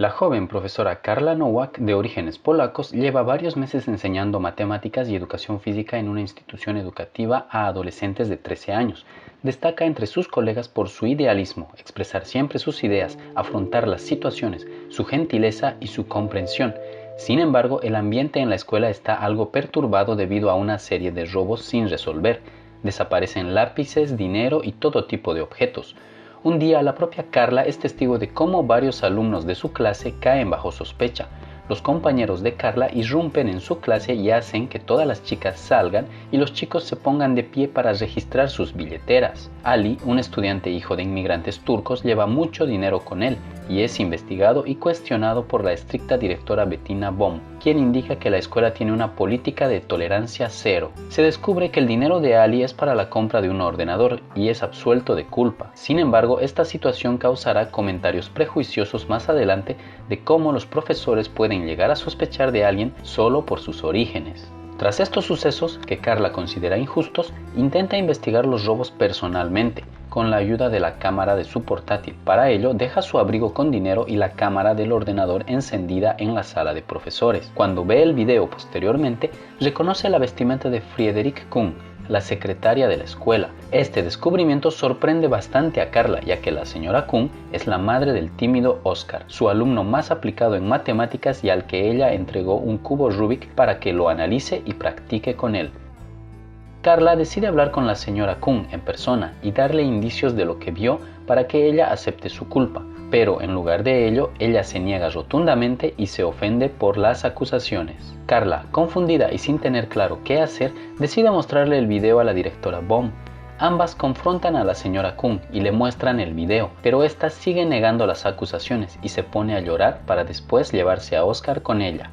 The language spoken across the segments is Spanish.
La joven profesora Karla Nowak, de orígenes polacos, lleva varios meses enseñando matemáticas y educación física en una institución educativa a adolescentes de 13 años. Destaca entre sus colegas por su idealismo, expresar siempre sus ideas, afrontar las situaciones, su gentileza y su comprensión. Sin embargo, el ambiente en la escuela está algo perturbado debido a una serie de robos sin resolver. Desaparecen lápices, dinero y todo tipo de objetos. Un día la propia Karla es testigo de cómo varios alumnos de su clase caen bajo sospecha. Los compañeros de Karla irrumpen en su clase y hacen que todas las chicas salgan y los chicos se pongan de pie para registrar sus billeteras. Ali, un estudiante hijo de inmigrantes turcos, lleva mucho dinero con él y es investigado y cuestionado por la estricta directora Bettina Bohm, quien indica que la escuela tiene una política de tolerancia cero. Se descubre que el dinero de Ali es para la compra de un ordenador y es absuelto de culpa. Sin embargo, esta situación causará comentarios prejuiciosos más adelante de cómo los profesores pueden llegar a sospechar de alguien solo por sus orígenes. Tras estos sucesos, que Karla considera injustos, intenta investigar los robos personalmente, con la ayuda de la cámara de su portátil. Para ello, deja su abrigo con dinero y la cámara del ordenador encendida en la sala de profesores. Cuando ve el video posteriormente, reconoce la vestimenta de Friederike Kuhn, la secretaria de la escuela. Este descubrimiento sorprende bastante a Karla, ya que la señora Kuhn es la madre del tímido Oscar, su alumno más aplicado en matemáticas y al que ella entregó un cubo Rubik para que lo analice y practique con él. Karla decide hablar con la señora Kuhn en persona y darle indicios de lo que vio para que ella acepte su culpa, pero en lugar de ello, ella se niega rotundamente y se ofende por las acusaciones. Karla, confundida y sin tener claro qué hacer, decide mostrarle el video a la directora Bohm. Ambas confrontan a la señora Kuhn y le muestran el video, pero ésta sigue negando las acusaciones y se pone a llorar para después llevarse a Oscar con ella.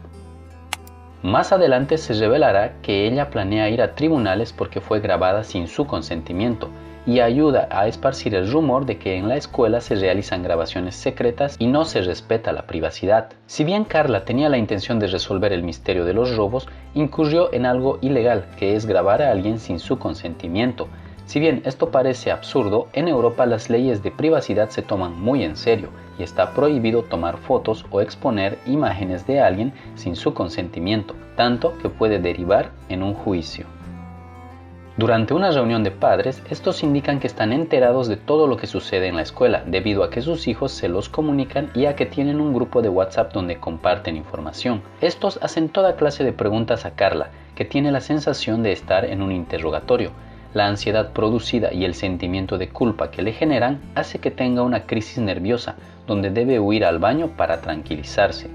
Más adelante se revelará que ella planea ir a tribunales porque fue grabada sin su consentimiento y ayuda a esparcir el rumor de que en la escuela se realizan grabaciones secretas y no se respeta la privacidad. Si bien Karla tenía la intención de resolver el misterio de los robos, incurrió en algo ilegal, que es grabar a alguien sin su consentimiento. Si bien esto parece absurdo, en Europa las leyes de privacidad se toman muy en serio y está prohibido tomar fotos o exponer imágenes de alguien sin su consentimiento, tanto que puede derivar en un juicio. Durante una reunión de padres, estos indican que están enterados de todo lo que sucede en la escuela, debido a que sus hijos se los comunican y a que tienen un grupo de WhatsApp donde comparten información. Estos hacen toda clase de preguntas a Karla, que tiene la sensación de estar en un interrogatorio. La ansiedad producida y el sentimiento de culpa que le generan hace que tenga una crisis nerviosa, donde debe huir al baño para tranquilizarse.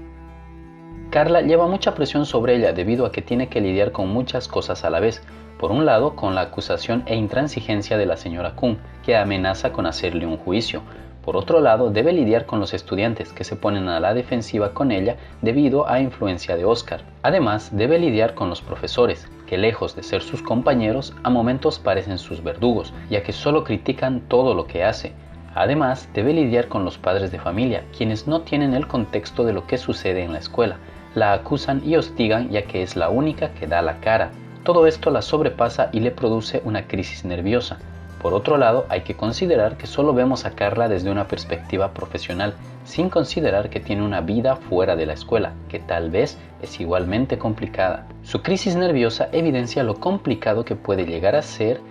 Karla lleva mucha presión sobre ella debido a que tiene que lidiar con muchas cosas a la vez. Por un lado, con la acusación e intransigencia de la señora Kuhn, que amenaza con hacerle un juicio. Por otro lado, debe lidiar con los estudiantes que se ponen a la defensiva con ella debido a influencia de Oscar. Además, debe lidiar con los profesores, que lejos de ser sus compañeros, a momentos parecen sus verdugos, ya que solo critican todo lo que hace. Además, debe lidiar con los padres de familia, quienes no tienen el contexto de lo que sucede en la escuela. La acusan y hostigan ya que es la única que da la cara. Todo esto la sobrepasa y le produce una crisis nerviosa. Por otro lado, hay que considerar que solo vemos a Karla desde una perspectiva profesional, sin considerar que tiene una vida fuera de la escuela, que tal vez es igualmente complicada. Su crisis nerviosa evidencia lo complicado que puede llegar a ser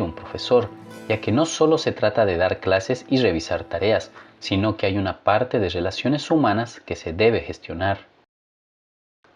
un profesor, ya que no solo se trata de dar clases y revisar tareas, sino que hay una parte de relaciones humanas que se debe gestionar.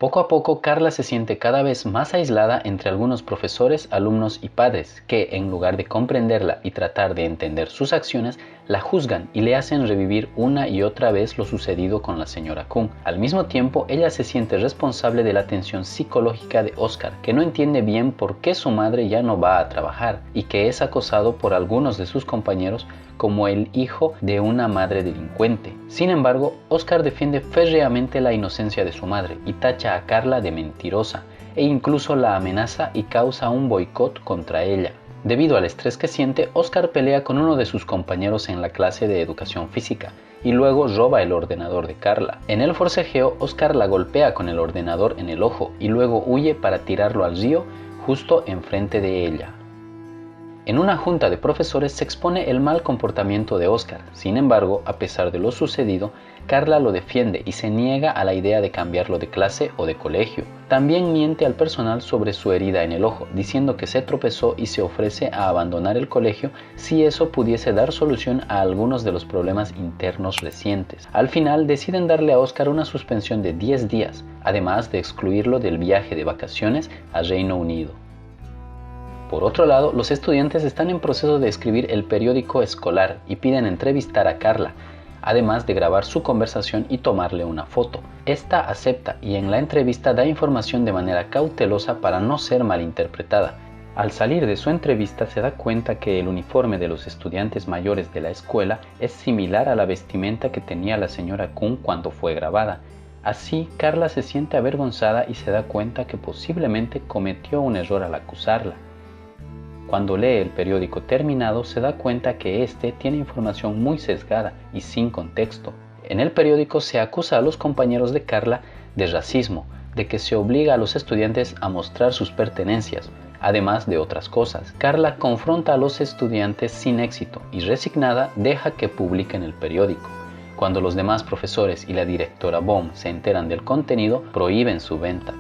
Poco a poco, Karla se siente cada vez más aislada entre algunos profesores, alumnos y padres que, en lugar de comprenderla y tratar de entender sus acciones, la juzgan y le hacen revivir una y otra vez lo sucedido con la señora Kuhn. Al mismo tiempo, ella se siente responsable de la tensión psicológica de Oscar, que no entiende bien por qué su madre ya no va a trabajar y que es acosado por algunos de sus compañeros como el hijo de una madre delincuente. Sin embargo, Oscar defiende férreamente la inocencia de su madre y tacha a Karla de mentirosa, e incluso la amenaza y causa un boicot contra ella. Debido al estrés que siente, Oscar pelea con uno de sus compañeros en la clase de educación física y luego roba el ordenador de Karla. En el forcejeo, Oscar la golpea con el ordenador en el ojo y luego huye para tirarlo al río justo enfrente de ella. En una junta de profesores se expone el mal comportamiento de Oscar. Sin embargo, a pesar de lo sucedido, Carla lo defiende y se niega a la idea de cambiarlo de clase o de colegio. También miente al personal sobre su herida en el ojo, diciendo que se tropezó y se ofrece a abandonar el colegio si eso pudiese dar solución a algunos de los problemas internos recientes. Al final deciden darle a Oscar una suspensión de 10 días, además de excluirlo del viaje de vacaciones a Reino Unido. Por otro lado, los estudiantes están en proceso de escribir el periódico escolar y piden entrevistar a Carla, además de grabar su conversación y tomarle una foto. Esta acepta y en la entrevista da información de manera cautelosa para no ser malinterpretada. Al salir de su entrevista se da cuenta que el uniforme de los estudiantes mayores de la escuela es similar a la vestimenta que tenía la señora Kuhn cuando fue grabada. Así, Carla se siente avergonzada y se da cuenta que posiblemente cometió un error al acusarla. Cuando lee el periódico terminado, se da cuenta que este tiene información muy sesgada y sin contexto. En el periódico se acusa a los compañeros de Carla de racismo, de que se obliga a los estudiantes a mostrar sus pertenencias, además de otras cosas. Carla confronta a los estudiantes sin éxito y resignada deja que publiquen el periódico. Cuando los demás profesores y la directora Baum se enteran del contenido, prohíben su venta.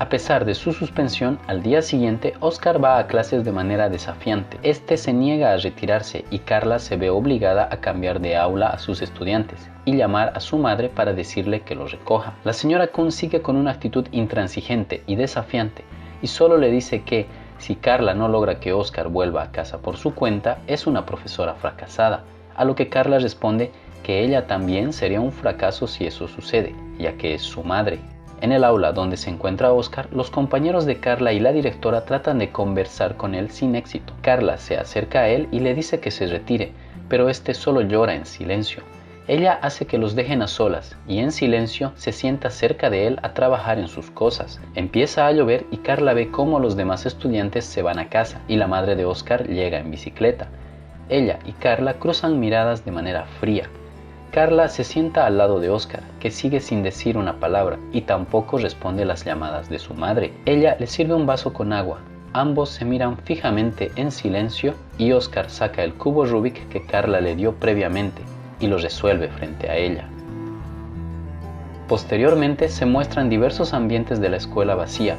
A pesar de su suspensión, al día siguiente Oscar va a clases de manera desafiante. Este se niega a retirarse y Carla se ve obligada a cambiar de aula a sus estudiantes y llamar a su madre para decirle que lo recoja. La señora Kuhn sigue con una actitud intransigente y desafiante y solo le dice que si Carla no logra que Oscar vuelva a casa por su cuenta, es una profesora fracasada, a lo que Carla responde que ella también sería un fracaso si eso sucede, ya que es su madre. En el aula donde se encuentra Oscar, los compañeros de Carla y la directora tratan de conversar con él sin éxito. Carla se acerca a él y le dice que se retire, pero este solo llora en silencio. Ella hace que los dejen a solas y en silencio se sienta cerca de él a trabajar en sus cosas. Empieza a llover y Carla ve cómo los demás estudiantes se van a casa y la madre de Oscar llega en bicicleta. Ella y Carla cruzan miradas de manera fría. Carla se sienta al lado de Oscar, que sigue sin decir una palabra y tampoco responde las llamadas de su madre. Ella le sirve un vaso con agua. Ambos se miran fijamente en silencio y Oscar saca el cubo Rubik que Carla le dio previamente y lo resuelve frente a ella. Posteriormente se muestran diversos ambientes de la escuela vacía.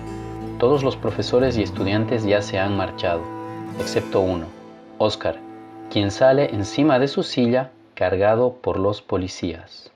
Todos los profesores y estudiantes ya se han marchado, excepto uno, Oscar, quien sale encima de su silla cargado por los policías.